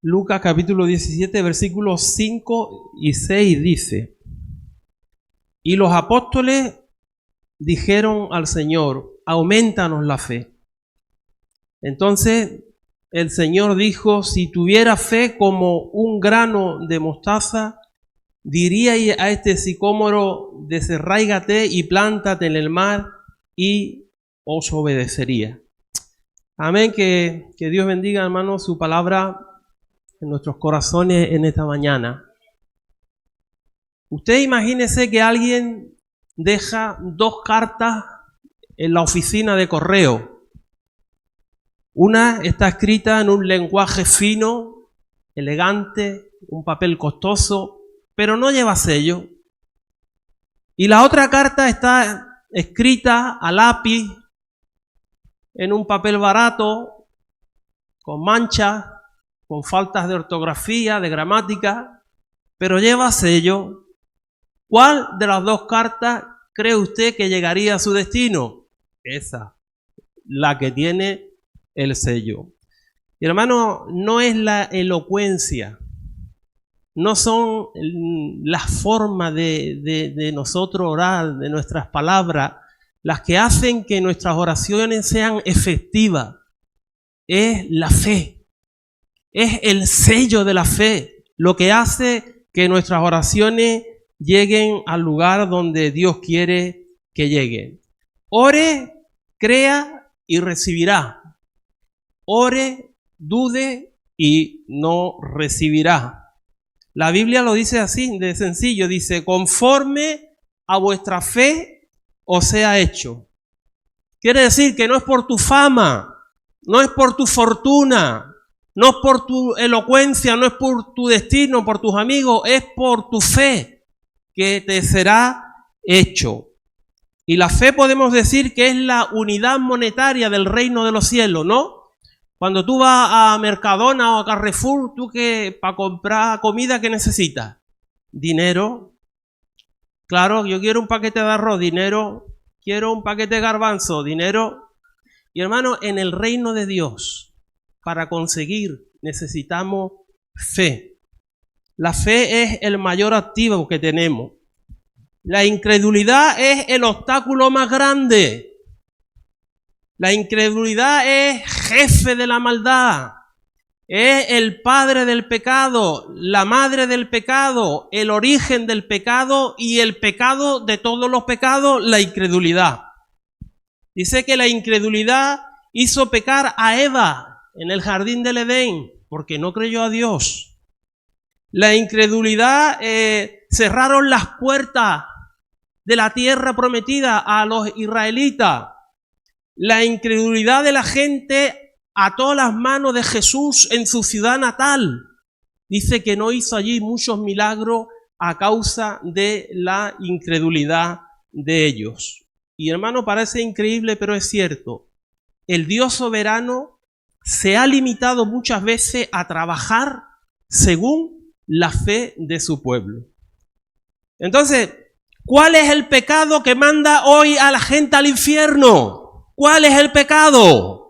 Lucas capítulo 17, versículos 5 y 6 dice: Y los apóstoles dijeron al Señor: aumentanos la fe. Entonces el Señor dijo: si tuviera fe como un grano de mostaza, diríais a este sicómoro: desarráigate y plántate en el mar, y os obedecería. Amén. Que Dios bendiga, hermanos, su palabra en nuestros corazones en esta mañana. Usted imagínese que alguien deja 2 cartas en la oficina de correo. Una está escrita en un lenguaje fino, elegante, un papel costoso, pero no lleva sello. Y la otra carta está escrita a lápiz, en un papel barato, con manchas, con faltas de ortografía, de gramática, pero lleva sello. ¿Cuál de las 2 cartas cree usted que llegaría a su destino? Esa, la que tiene el sello. Y hermano, no es la elocuencia, no son las formas de nosotros orar, de nuestras palabras, las que hacen que nuestras oraciones sean efectivas. Es la fe, es el sello de la fe, lo que hace que nuestras oraciones lleguen al lugar donde Dios quiere que lleguen. Ore, crea y recibirá. Ore, dude y no recibirá. La Biblia lo dice así, de sencillo, dice: conforme a vuestra fe os sea hecho. Quiere decir que no es por tu fama, no es por tu fortuna, no es por tu elocuencia, no es por tu destino, por tus amigos, es por tu fe que te será hecho. Y la fe podemos decir que es la unidad monetaria del reino de los cielos, ¿no? Cuando tú vas a Mercadona o a Carrefour, tú que para comprar comida, ¿qué necesitas? Dinero. Claro, yo quiero un paquete de arroz, dinero. Quiero un paquete de garbanzo, dinero. Y hermano, en el reino de Dios, para conseguir, necesitamos fe. La fe es el mayor activo que tenemos. La incredulidad es el obstáculo más grande. La incredulidad es jefe de la maldad. Es el padre del pecado, la madre del pecado, el origen del pecado y el pecado de todos los pecados, la incredulidad. Dice que la incredulidad hizo pecar a Eva en el jardín del Edén porque no creyó a Dios. La incredulidad cerraron las puertas de la tierra prometida a los israelitas. La incredulidad de la gente ató las manos de Jesús en su ciudad natal. Dice que no hizo allí muchos milagros a causa de la incredulidad de ellos. Y hermano, parece increíble, pero es cierto. El Dios soberano se ha limitado muchas veces a trabajar según la fe de su pueblo. Entonces, ¿cuál es el pecado que manda hoy a la gente al infierno? ¿Cuál es el pecado?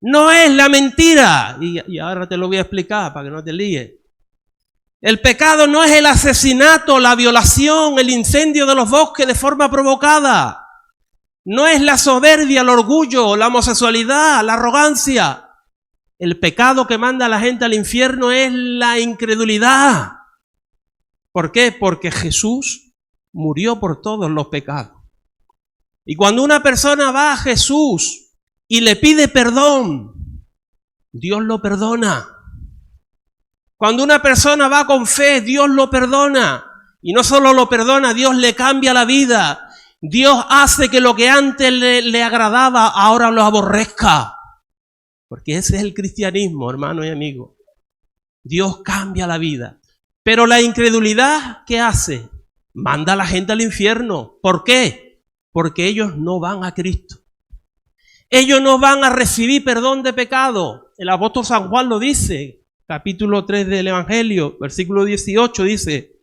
No es la mentira. Y ahora te lo voy a explicar para que no te líes. El pecado no es el asesinato, la violación, el incendio de los bosques de forma provocada. No es la soberbia, el orgullo, la homosexualidad, la arrogancia. El pecado que manda a la gente al infierno es la incredulidad. ¿Por qué? Porque Jesús murió por todos los pecados. Y cuando una persona va a Jesús y le pide perdón, Dios lo perdona. Cuando una persona va con fe, Dios lo perdona. Y no solo lo perdona, Dios le cambia la vida. Dios hace que lo que antes le agradaba, ahora lo aborrezca. Porque ese es el cristianismo, hermano y amigo. Dios cambia la vida. Pero la incredulidad, ¿qué hace? Manda a la gente al infierno. ¿Por qué? Porque ellos no van a Cristo. Ellos no van a recibir perdón de pecado. El apóstol San Juan lo dice, capítulo 3 del Evangelio, versículo 18, dice: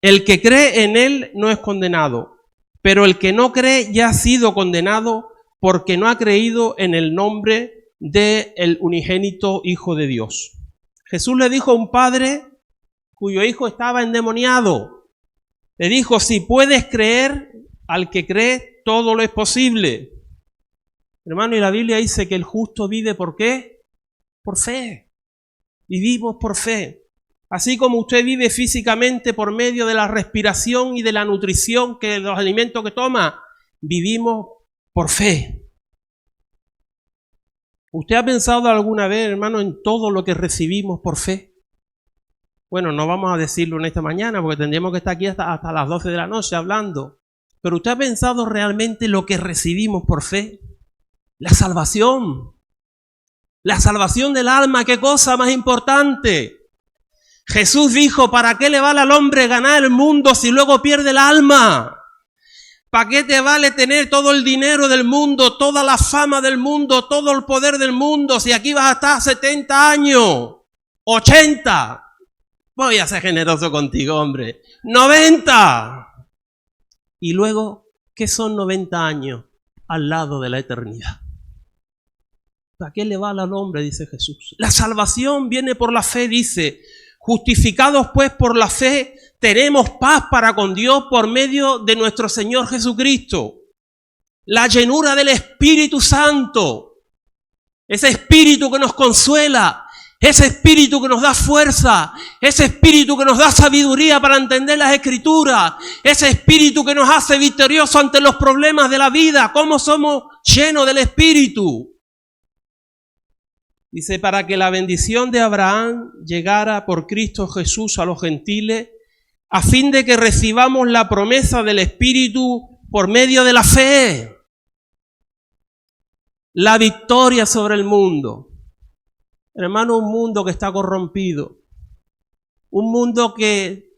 el que cree en él no es condenado, pero el que no cree ya ha sido condenado porque no ha creído en el nombre del unigénito Hijo de Dios. Jesús le dijo a un padre cuyo hijo estaba endemoniado. Le dijo, si puedes creer, al que cree, todo lo es posible. Hermano, y la Biblia dice que el justo vive ¿por qué? Por fe. Vivimos por fe. Así como usted vive físicamente por medio de la respiración y de la nutrición, que los alimentos que toma, vivimos por fe. ¿Usted ha pensado alguna vez, hermano, en todo lo que recibimos por fe? Bueno, no vamos a decirlo en esta mañana porque tendríamos que estar aquí hasta las 12 de la noche hablando. Pero ¿usted ha pensado realmente lo que recibimos por fe? La salvación. La salvación del alma, ¿qué cosa más importante? Jesús dijo, ¿para qué le vale al hombre ganar el mundo si luego pierde el alma? ¿Para qué te vale tener todo el dinero del mundo, toda la fama del mundo, todo el poder del mundo, si aquí vas a estar 70 años, 80? Voy a ser generoso contigo, hombre. 90. Y luego, ¿qué son 90 años al lado de la eternidad? ¿Para qué le vale al hombre? Dice Jesús. La salvación viene por la fe, dice. Justificados pues por la fe, tenemos paz para con Dios por medio de nuestro Señor Jesucristo. La llenura del Espíritu Santo, ese Espíritu que nos consuela, ese Espíritu que nos da fuerza, ese Espíritu que nos da sabiduría para entender las Escrituras, ese Espíritu que nos hace victoriosos ante los problemas de la vida. ¿Cómo somos llenos del Espíritu? Dice, para que la bendición de Abraham llegara por Cristo Jesús a los gentiles, a fin de que recibamos la promesa del Espíritu por medio de la fe. La victoria sobre el mundo. Hermano, un mundo que está corrompido. Un mundo que,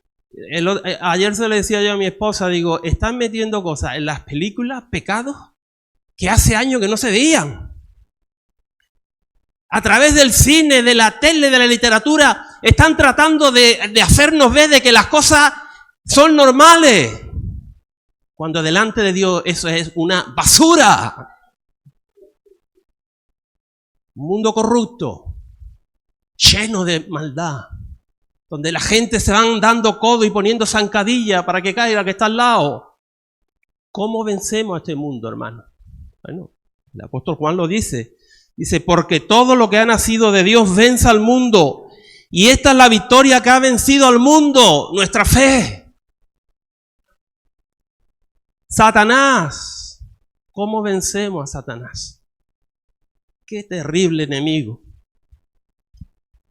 ayer se le decía yo a mi esposa, digo, están metiendo cosas en las películas, pecados, que hace años que no se veían. A través del cine, de la tele, de la literatura, están tratando de hacernos ver de que las cosas son normales. Cuando delante de Dios eso es una basura. Un mundo corrupto, lleno de maldad, donde la gente se van dando codo y poniendo zancadilla para que caiga la que está al lado. ¿Cómo vencemos a este mundo, hermano? Bueno, el apóstol Juan lo dice. Dice, porque todo lo que ha nacido de Dios vence al mundo. Y esta es la victoria que ha vencido al mundo, nuestra fe. Satanás. ¿Cómo vencemos a Satanás? Qué terrible enemigo.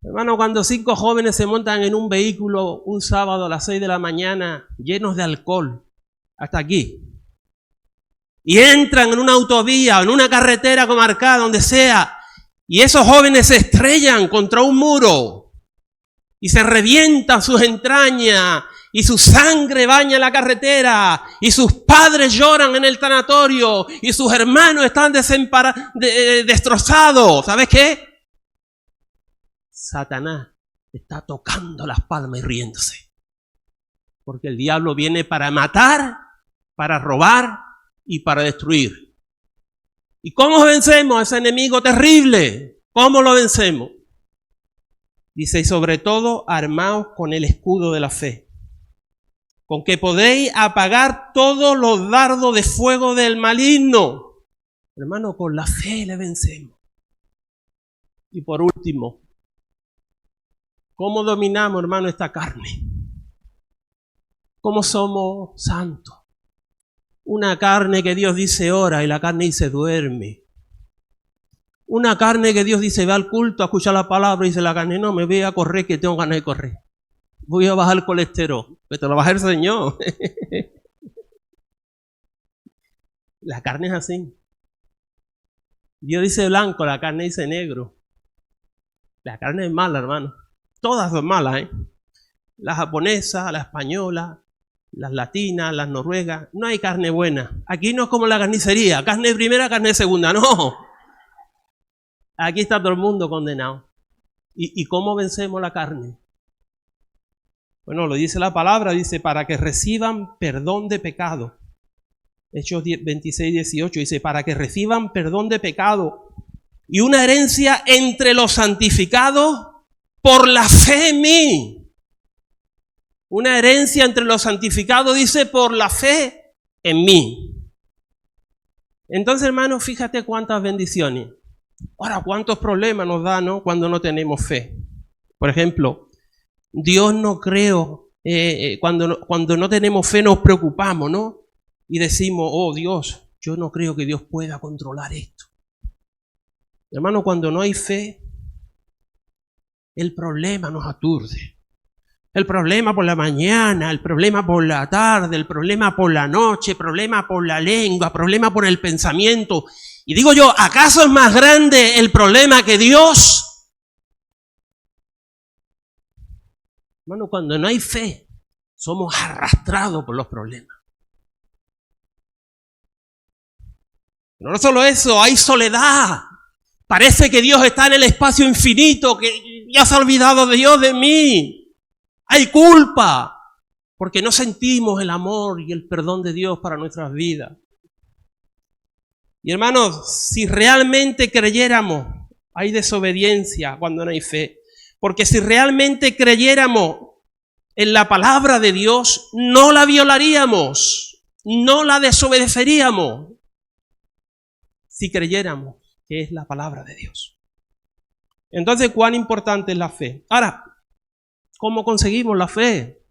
Hermano, cuando 5 jóvenes se montan en un vehículo un sábado a las 6 de la mañana, llenos de alcohol, hasta aquí, y entran en una autovía, en una carretera comarcada, donde sea, y esos jóvenes se estrellan contra un muro y se revientan sus entrañas y su sangre baña la carretera y sus padres lloran en el tanatorio y sus hermanos están destrozados. ¿Sabes qué? Satanás está tocando las palmas y riéndose, porque el diablo viene para matar, para robar y para destruir. ¿Y cómo vencemos a ese enemigo terrible? ¿Cómo lo vencemos? Dice, y sobre todo, armaos con el escudo de la fe, con que podéis apagar todos los dardos de fuego del maligno. Hermano, con la fe le vencemos. Y por último, ¿cómo dominamos, hermano, esta carne? ¿Cómo somos santos? Una carne que Dios dice ora y la carne dice duerme. Una carne que Dios dice ve al culto a escuchar la palabra y dice la carne no, me voy a correr que tengo ganas de correr. Voy a bajar el colesterol, que te lo baja el Señor. La carne es así. Dios dice blanco, la carne dice negro. La carne es mala, hermano. Todas son malas, ¿eh? La japonesa, la española, las latinas, las noruegas. No hay carne buena. Aquí no es como la carnicería. Carne primera, carne segunda. No. Aquí está todo el mundo condenado. ¿Y cómo vencemos la carne? Bueno, lo dice la palabra. Dice, para que reciban perdón de pecado. Hechos 26, 18. Dice, para que reciban perdón de pecado y una herencia entre los santificados por la fe en mí. Una herencia entre los santificados dice por la fe en mí. Entonces, hermanos, fíjate cuántas bendiciones. Ahora, cuántos problemas nos da, ¿no?, cuando no tenemos fe. Por ejemplo, Dios no creo, cuando no tenemos fe nos preocupamos, ¿no? Y decimos, oh Dios, yo no creo que Dios pueda controlar esto. Hermano, cuando no hay fe, el problema nos aturde. El problema por la mañana, el problema por la tarde, el problema por la noche, el problema por la lengua, el problema por el pensamiento. Y digo yo, ¿acaso es más grande el problema que Dios? Hermano, cuando no hay fe, somos arrastrados por los problemas. No solo eso, hay soledad. Parece que Dios está en el espacio infinito, que ya se ha olvidado de Dios de mí. Hay culpa, porque no sentimos el amor y el perdón de Dios para nuestras vidas. Y hermanos, si realmente creyéramos, hay desobediencia cuando no hay fe. Porque si realmente creyéramos en la palabra de Dios, no la violaríamos, no la desobedeceríamos. Si creyéramos que es la palabra de Dios. Entonces, ¿cuán importante es la fe? Ahora, ¿cómo conseguimos la fe?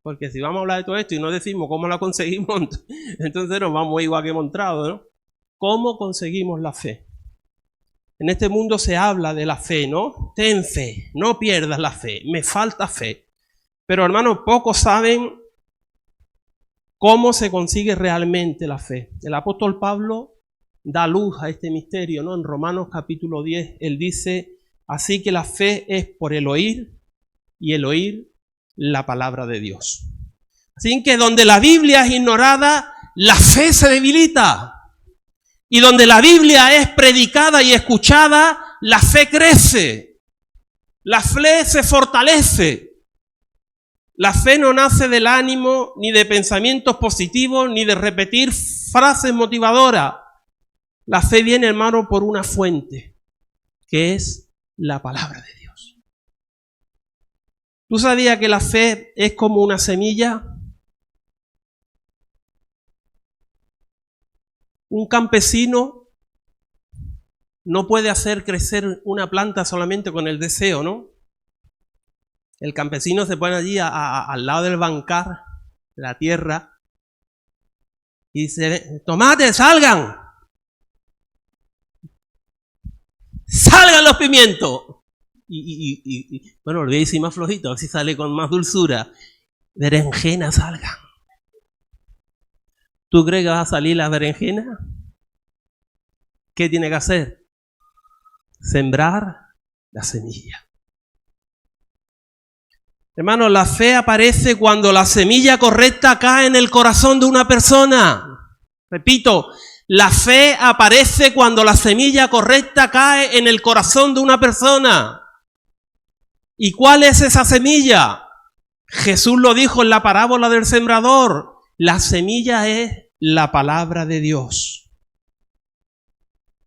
Porque si vamos a hablar de todo esto y no decimos cómo la conseguimos, entonces nos vamos igual que montrados, ¿no? ¿Cómo conseguimos la fe? En este mundo se habla de la fe, ¿no? Ten fe, no pierdas la fe, me falta fe. Pero hermanos, pocos saben cómo se consigue realmente la fe. El apóstol Pablo da luz a este misterio, ¿no? En Romanos capítulo 10, él dice, así que la fe es por el oír, y el oír la palabra de Dios. Así que donde la Biblia es ignorada, la fe se debilita. Y donde la Biblia es predicada y escuchada, la fe crece. La fe se fortalece. La fe no nace del ánimo, ni de pensamientos positivos, ni de repetir frases motivadoras. La fe viene, hermano, por una fuente, que es la palabra de Dios. ¿Tú sabías que la fe es como una semilla? Un campesino no puede hacer crecer una planta solamente con el deseo, ¿no? El campesino se pone allí al lado del bancar, la tierra, y dice, tomates, salgan. Salgan los pimientos. Bueno, lo voy a decir más flojito, a ver si sale con más dulzura. Berenjena, salgan. ¿Tú crees que va a salir la berenjena? ¿Qué tiene que hacer? Sembrar la semilla. Hermano, la fe aparece cuando la semilla correcta cae en el corazón de una persona. Repito, la fe aparece cuando la semilla correcta cae en el corazón de una persona. ¿Y cuál es esa semilla? Jesús lo dijo en la parábola del sembrador. La semilla es la palabra de Dios.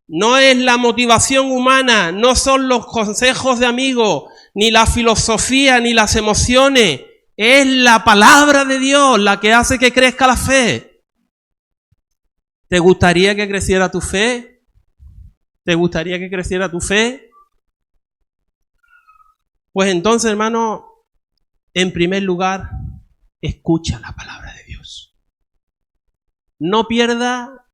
No es la motivación humana, no son los consejos de amigos, ni la filosofía, ni las emociones. Es la palabra de Dios la que hace que crezca la fe. ¿Te gustaría que creciera tu fe? ¿Te gustaría que creciera tu fe? Pues entonces, hermano, en primer lugar, escucha la palabra de Dios. No pierda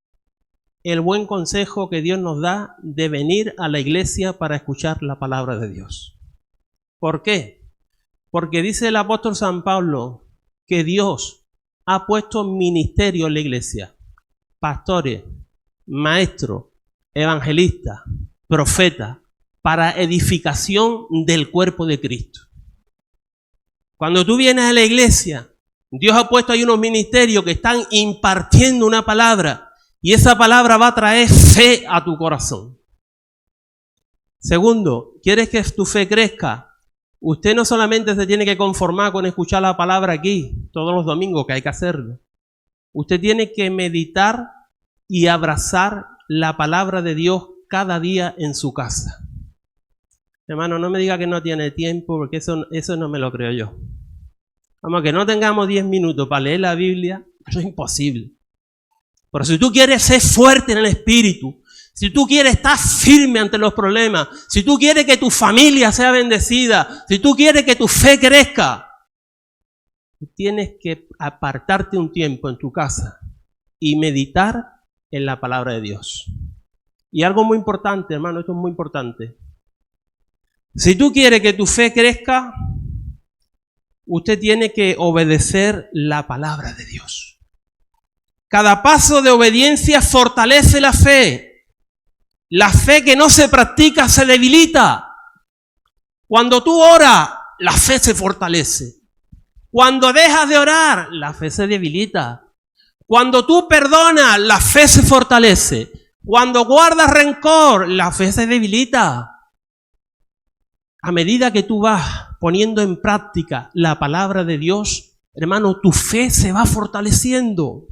el buen consejo que Dios nos da de venir a la iglesia para escuchar la palabra de Dios. ¿Por qué? Porque dice el apóstol San Pablo que Dios ha puesto ministerio en la iglesia. Pastores, maestros, evangelistas, profetas, para edificación del cuerpo de Cristo. Cuando tú vienes a la iglesia, Dios ha puesto ahí unos ministerios que están impartiendo una palabra y esa palabra va a traer fe a tu corazón. Segundo, ¿quieres que tu fe crezca? Usted no solamente se tiene que conformar con escuchar la palabra aquí todos los domingos, que hay que hacerlo. Usted tiene que meditar y abrazar la palabra de Dios cada día en su casa. Hermano, no me diga que no tiene tiempo, porque eso no me lo creo yo. Vamos, que no tengamos 10 minutos para leer la Biblia, eso es imposible. Pero si tú quieres ser fuerte en el espíritu, si tú quieres estar firme ante los problemas, si tú quieres que tu familia sea bendecida, si tú quieres que tu fe crezca, tienes que apartarte un tiempo en tu casa y meditar en la palabra de Dios. Y algo muy importante, hermano, esto es muy importante. Si tú quieres que tu fe crezca, usted tiene que obedecer la palabra de Dios. Cada paso de obediencia fortalece la fe. La fe que no se practica se debilita. Cuando tú oras, la fe se fortalece. Cuando dejas de orar, la fe se debilita. Cuando tú perdonas, la fe se fortalece. Cuando guardas rencor, la fe se debilita. A medida que tú vas poniendo en práctica la palabra de Dios, hermano, tu fe se va fortaleciendo.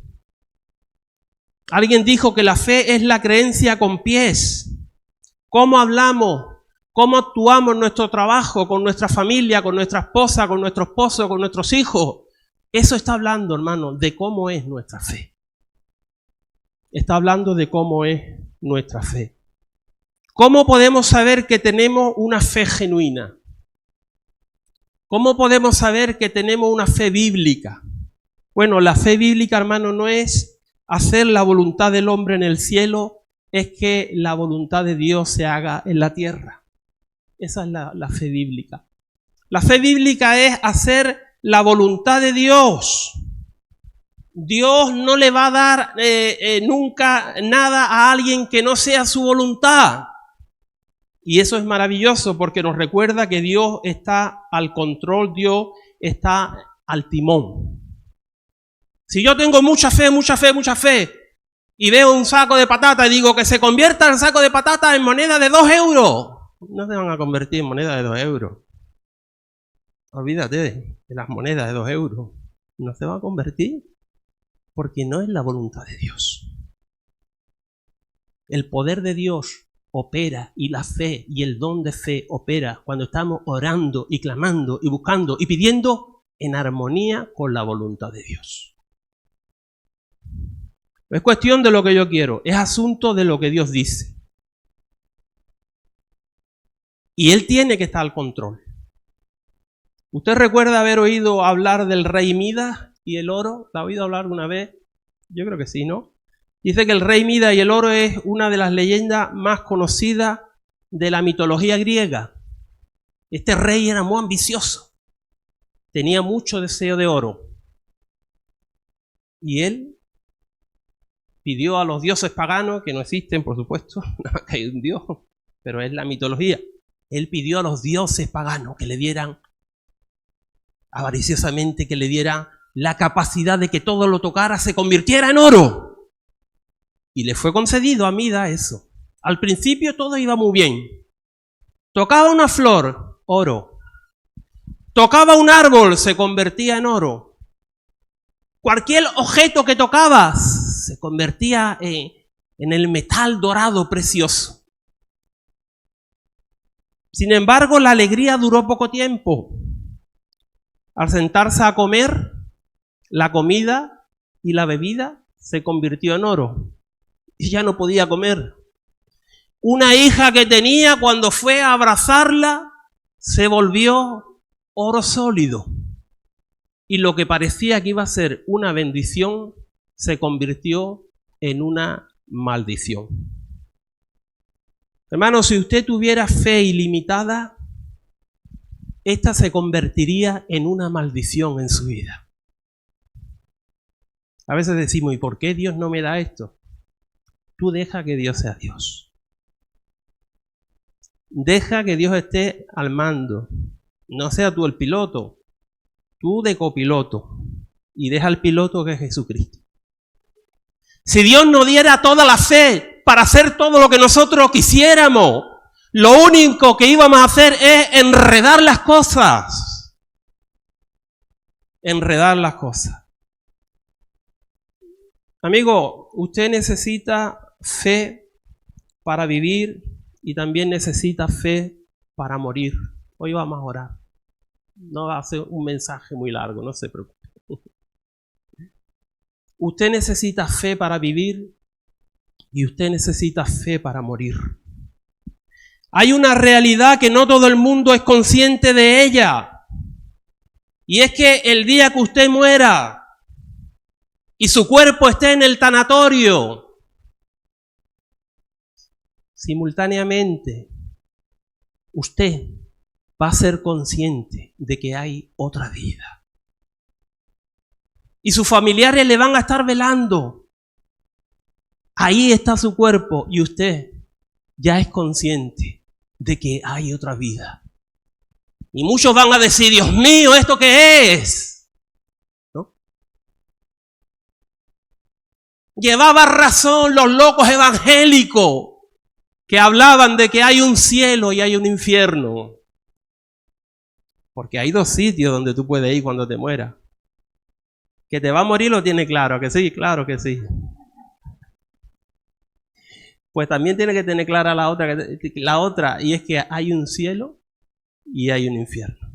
Alguien dijo que la fe es la creencia con pies. ¿Cómo hablamos? ¿Cómo actuamos en nuestro trabajo, con nuestra familia, con nuestra esposa, con nuestro esposo, con nuestros hijos? Eso está hablando, hermano, de cómo es nuestra fe. Está hablando de cómo es nuestra fe. ¿Cómo podemos saber que tenemos una fe genuina? ¿Cómo podemos saber que tenemos una fe bíblica? Bueno, la fe bíblica, hermano, no es hacer la voluntad del hombre en el cielo, es que la voluntad de Dios se haga en la tierra. Esa es la fe bíblica. La fe bíblica es hacer la voluntad de Dios. Dios no le va a dar nunca nada a alguien que no sea su voluntad. Y eso es maravilloso porque nos recuerda que Dios está al control, Dios está al timón. Si yo tengo mucha fe, y veo un saco de patata y digo que se convierta el saco de patata en moneda de 2 euros, no se van a convertir en moneda de 2 euros. Olvídate de las monedas de 2 euros. No se va a convertir porque no es la voluntad de Dios. El poder de Dios opera y la fe y el don de fe opera cuando estamos orando y clamando y buscando y pidiendo en armonía con la voluntad de Dios. No es cuestión de lo que yo quiero, es asunto de lo que Dios dice. Y Él tiene que estar al control. ¿Usted recuerda haber oído hablar del rey Midas y el oro? ¿La ha oído hablar alguna vez? Yo creo que sí, ¿no? Dice que el rey Midas y el oro es una de las leyendas más conocidas de la mitología griega. Este rey era muy ambicioso, tenía mucho deseo de oro. Y él pidió a los dioses paganos, que no existen, por supuesto, nada más que hay un dios, pero es la mitología. Él pidió a los dioses paganos que le dieran, avariciosamente, que le dieran la capacidad de que todo lo tocara se convirtiera en oro. Y le fue concedido a Midas eso. Al principio todo iba muy bien. Tocaba una flor, oro. Tocaba un árbol, se convertía en oro. Cualquier objeto que tocabas se convertía en el metal dorado precioso. Sin embargo, la alegría duró poco tiempo. Al sentarse a comer, la comida y la bebida se convirtió en oro. Y ya no podía comer. Una hija que tenía, cuando fue a abrazarla, se volvió oro sólido. Y lo que parecía que iba a ser una bendición, se convirtió en una maldición. Hermano, si usted tuviera fe ilimitada, esta se convertiría en una maldición en su vida. A veces decimos, ¿y por qué Dios no me da esto? Tú deja que Dios sea Dios. Deja que Dios esté al mando. No sea tú el piloto, tú de copiloto. Y deja al piloto que es Jesucristo. Si Dios nos diera toda la fe para hacer todo lo que nosotros quisiéramos, lo único que íbamos a hacer es enredar las cosas. Enredar las cosas. Amigo, usted necesita fe para vivir y también necesita fe para morir. Hoy vamos a orar. No va a ser un mensaje muy largo, no se preocupe. Usted necesita fe para vivir y usted necesita fe para morir. Hay una realidad que no todo el mundo es consciente de ella. Y es que el día que usted muera y su cuerpo esté en el tanatorio, simultáneamente usted va a ser consciente de que hay otra vida. Y sus familiares le van a estar velando. Ahí está su cuerpo y usted ya es consciente de que hay otra vida. Y muchos van a decir, Dios mío, ¿esto qué es? ¿No? Llevaba razón los locos evangélicos que hablaban de que hay un cielo y hay un infierno. Porque hay dos sitios donde tú puedes ir cuando te mueras. Que te va a morir lo tiene claro, que sí, claro que sí. Pues también tiene que tener clara la otra, y es que hay un cielo y hay un infierno.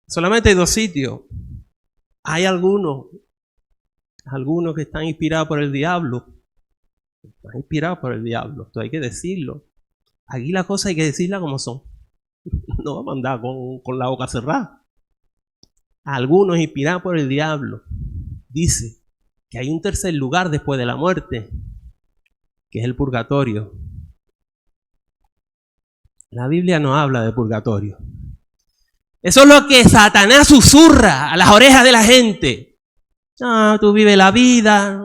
Solamente hay dos sitios. Hay algunos que están inspirados por el diablo. Están inspirados por el diablo, esto hay que decirlo. Aquí la cosa hay que decirla como son. No vamos a andar con la boca cerrada. Algunos inspirados por el diablo. Dice que hay un tercer lugar después de la muerte, que es el purgatorio. La Biblia no habla de purgatorio. Eso es lo que Satanás susurra a las orejas de la gente. No, tú vives la vida,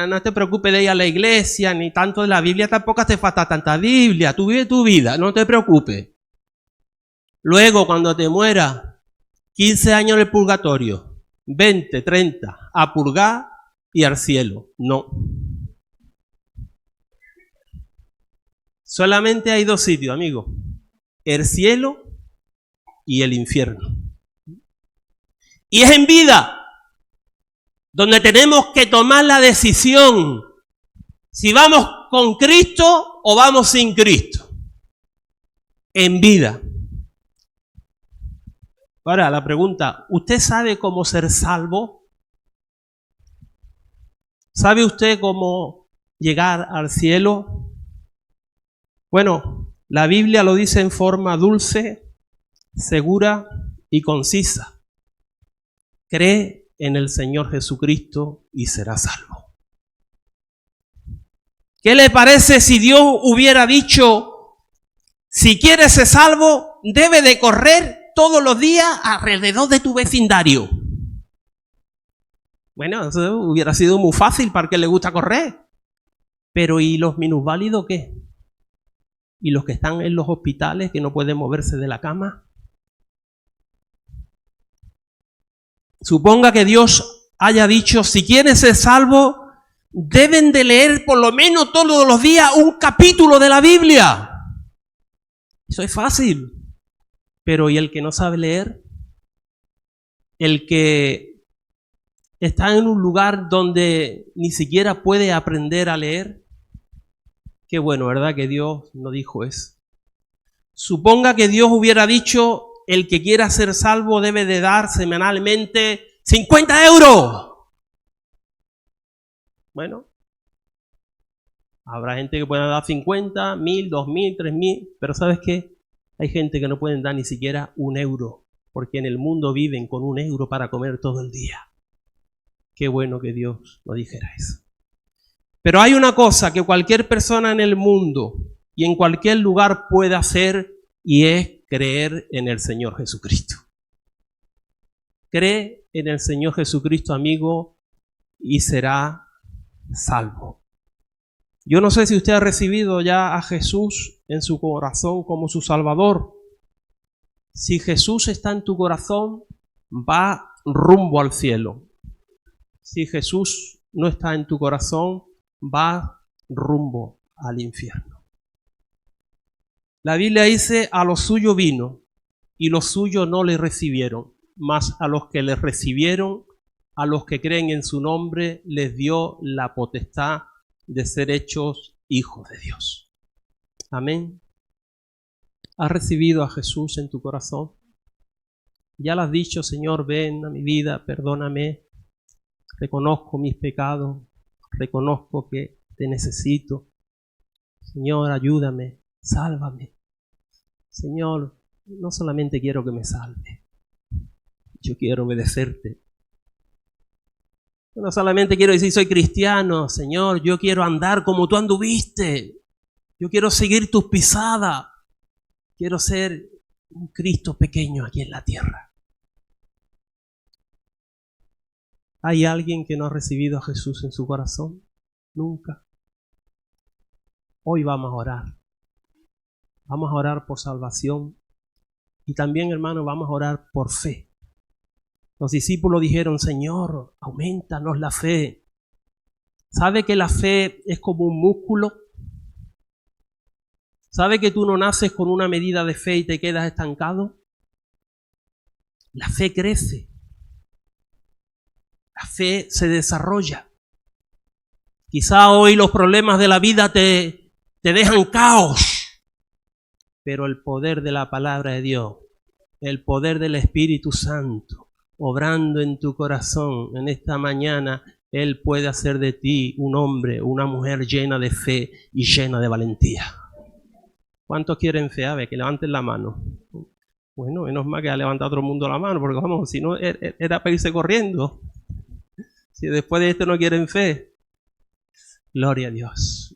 no te preocupes de ir a la iglesia, ni tanto de la Biblia, tampoco hace falta tanta Biblia, tú vives tu vida, no te preocupes. Luego, cuando te mueras, 15 años en el purgatorio, 20, 30, a purgar y al cielo. No. Solamente hay dos sitios, amigos. El cielo y el infierno. Y es en vida donde tenemos que tomar la decisión si vamos con Cristo o vamos sin Cristo. En vida. Ahora, la pregunta, ¿usted sabe cómo ser salvo? ¿Sabe usted cómo llegar al cielo? Bueno, la Biblia lo dice en forma dulce, segura y concisa. Cree en el Señor Jesucristo y serás salvo. ¿Qué le parece si Dios hubiera dicho, si quieres ser salvo, debe de correr todos los días alrededor de tu vecindario? Bueno, eso hubiera sido muy fácil para el que le gusta correr. Pero ¿y los minusválidos qué? ¿Y los que están en los hospitales que no pueden moverse de la cama? Suponga que Dios haya dicho, si quieres ser salvo, deben de leer por lo menos todos los días un capítulo de la Biblia. Eso es fácil. Pero ¿y el que no sabe leer? El que está en un lugar donde ni siquiera puede aprender a leer. Qué bueno, ¿verdad? Que Dios no dijo eso. Suponga que Dios hubiera dicho, el que quiera ser salvo debe de dar semanalmente 50 euros. Bueno, habrá gente que pueda dar 50, 1000, 2000, 3000, pero ¿sabes qué? Hay gente que no pueden dar ni siquiera un euro, porque en el mundo viven con un euro para comer todo el día. Qué bueno que Dios no dijera eso. Pero hay una cosa que cualquier persona en el mundo y en cualquier lugar puede hacer, y es creer en el Señor Jesucristo. Cree en el Señor Jesucristo, amigo, y será salvo. Yo no sé si usted ha recibido ya a Jesús en su corazón como su Salvador. Si Jesús está en tu corazón, va rumbo al cielo. Si Jesús no está en tu corazón, va rumbo al infierno. La Biblia dice, a los suyos vino, y los suyos no le recibieron, mas a los que le recibieron, a los que creen en su nombre, les dio la potestad de ser hechos hijos de Dios. Amén. ¿Has recibido a Jesús en tu corazón? Ya le has dicho, Señor, ven a mi vida, perdóname, reconozco mis pecados, reconozco que te necesito. Señor, ayúdame, sálvame. Señor, no solamente quiero que me salve, yo quiero obedecerte. No solamente quiero decir soy cristiano, Señor, yo quiero andar como tú anduviste. Yo quiero seguir tus pisadas. Quiero ser un Cristo pequeño aquí en la tierra. ¿Hay alguien que no ha recibido a Jesús en su corazón? Nunca. Hoy vamos a orar. Vamos a orar por salvación. Y también, hermano, vamos a orar por fe. Los discípulos dijeron, Señor, aumentanos la fe. ¿Sabe que la fe es como un músculo? ¿Sabe que tú no naces con una medida de fe y te quedas estancado? La fe crece. La fe se desarrolla. Quizá hoy los problemas de la vida te dejan caos, pero el poder de la palabra de Dios, el poder del Espíritu Santo, obrando en tu corazón en esta mañana, Él puede hacer de ti un hombre, una mujer llena de fe y llena de valentía. ¿Cuántos quieren fe? A ver, que levanten la mano. Bueno, menos mal que ha levantado todo el mundo la mano, porque vamos, si no, era para irse corriendo. Si después de esto no quieren fe. Gloria a Dios.